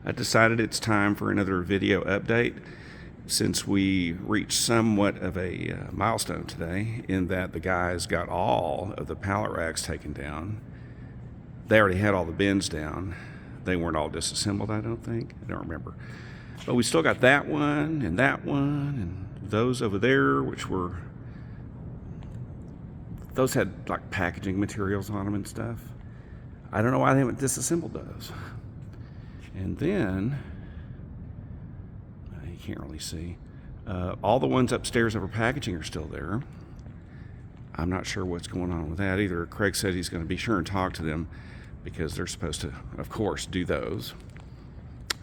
I decided it's time for another video update since we reached somewhat of a milestone today in that the guys got all of the pallet racks taken down. They already had all the bins down. They weren't all disassembled, I don't think. I don't remember. But we still got that one and those over there, which were, those had like packaging materials on them and stuff. I don't know why they haven't disassembled those. And then, you can't really see, all the ones upstairs that were packaging are still there. I'm not sure what's going on with that either. Craig said he's going to be sure and talk to them because they're supposed to, of course, do those,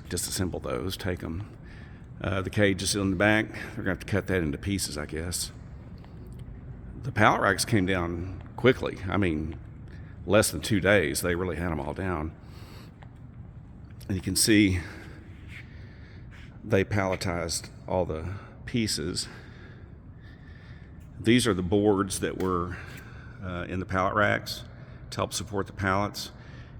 disassemble those, take them. The cage is in the back. They're going to have to cut that into pieces, I guess. The pallet racks came down quickly. I mean, less than 2 days, they really had them all down. And you can see they palletized all the pieces. These are the boards that were in the pallet racks to help support the pallets.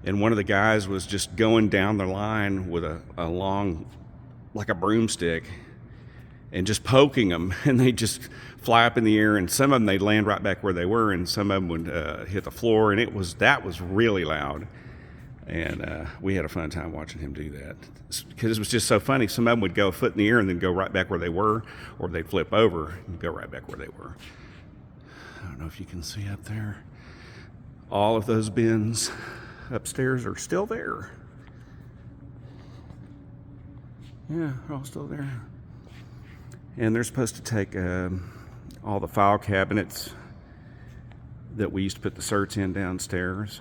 And one of the guys was just going down the line with a long, like a broomstick, and just poking them, and they just fly up in the air, and some of them they'd land right back where they were, and some of them would hit the floor, and that was really loud. And we had a fun time watching him do that because it was just so funny. Some of them would go a foot in the air and then go right back where they were, or they'd flip over and go right back where they were. I don't know if you can see up there. All of those bins upstairs are still there. Yeah, they're all still there. And they're supposed to take all the file cabinets that we used to put the certs in downstairs.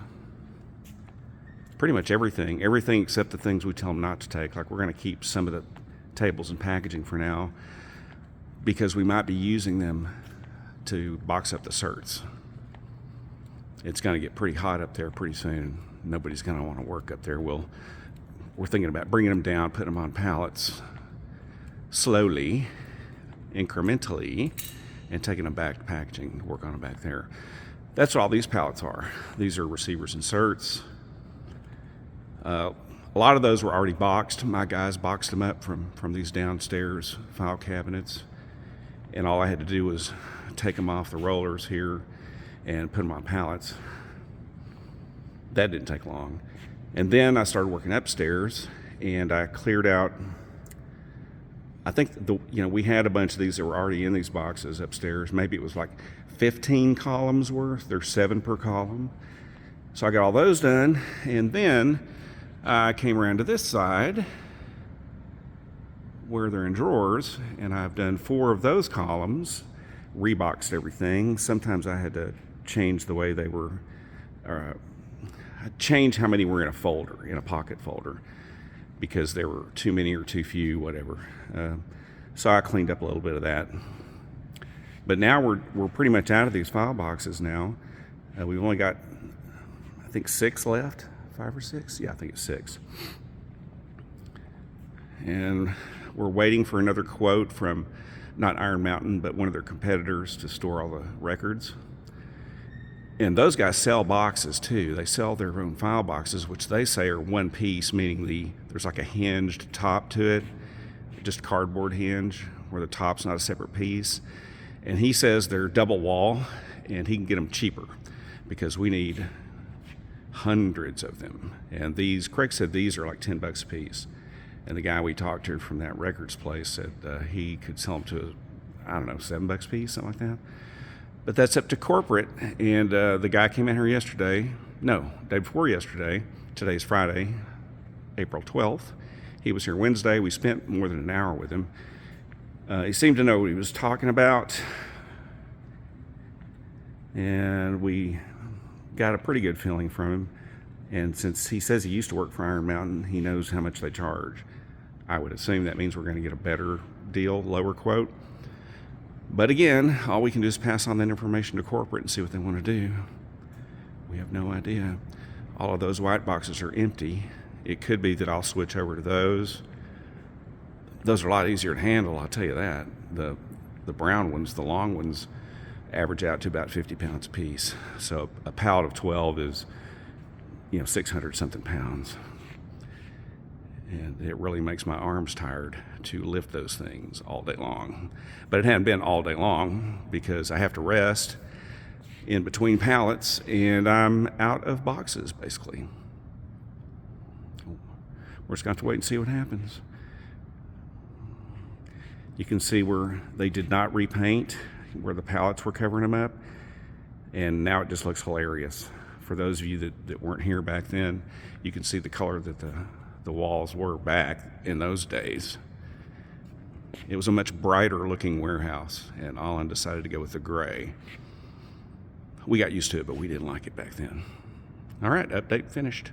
Pretty much everything except the things we tell them not to take. Like, we're going to keep some of the tables and packaging for now because we might be using them to box up the certs. It's going to get pretty hot up there pretty soon. Nobody's going to want to work up there. We're thinking about bringing them down, putting them on pallets slowly, incrementally, and taking them back to packaging to work on them back there. That's what all these pallets are. These are receivers and certs. A lot of those were already boxed. My guys boxed them up from these downstairs file cabinets, and all I had to do was take them off the rollers here and put them on pallets. That didn't take long. And then I started working upstairs, and I cleared out, I think we had a bunch of these that were already in these boxes upstairs. Maybe it was like 15 columns worth. There's 7 per column. So I got all those done, and then I came around to this side where they're in drawers, and I've done 4 of those columns, reboxed everything. Sometimes I had to change the way they were, change how many were in a folder, in a pocket folder, because there were too many or too few, whatever. So I cleaned up a little bit of that. But now we're pretty much out of these file boxes now. We've only got, I think, 6 left. 5 or 6? Yeah, I think it's 6. And we're waiting for another quote from not Iron Mountain, but one of their competitors to store all the records. And those guys sell boxes too. They sell their own file boxes, which they say are one piece, meaning there's like a hinged top to it, just a cardboard hinge where the top's not a separate piece. And he says they're double wall, and he can get them cheaper because we need hundreds of them. And these, Craig said these are like $10 a piece. And the guy we talked to from that records place said he could sell them to, I don't know, $7 a piece, something like that. But that's up to corporate. And the guy came in here day before yesterday. Today's Friday, April 12th. He was here Wednesday. We spent more than an hour with him. He seemed to know what he was talking about. And we got a pretty good feeling from him, and since he says he used to work for Iron Mountain, he knows how much they charge. I would assume that means we're going to get a better deal, lower quote. But again, all we can do is pass on that information to corporate and see what they want to do. We have no idea. All of those white boxes are empty. It could be that I'll switch over to those. Those are a lot easier to handle, I'll tell you that. The brown ones, the long ones, average out to about 50 pounds a piece. So a pallet of 12 is, 600 something pounds. And it really makes my arms tired to lift those things all day long. But it hadn't been all day long because I have to rest in between pallets and I'm out of boxes basically. We're just going to have to wait and see what happens. You can see where they did not repaint, where the pallets were covering them up, and now it just looks hilarious. For those of you that weren't here back then, you can see the color that the walls were back in those days. It was a much brighter looking warehouse, and Alan decided to go with the gray. We got used to it, but we didn't like it back then. All right, update finished.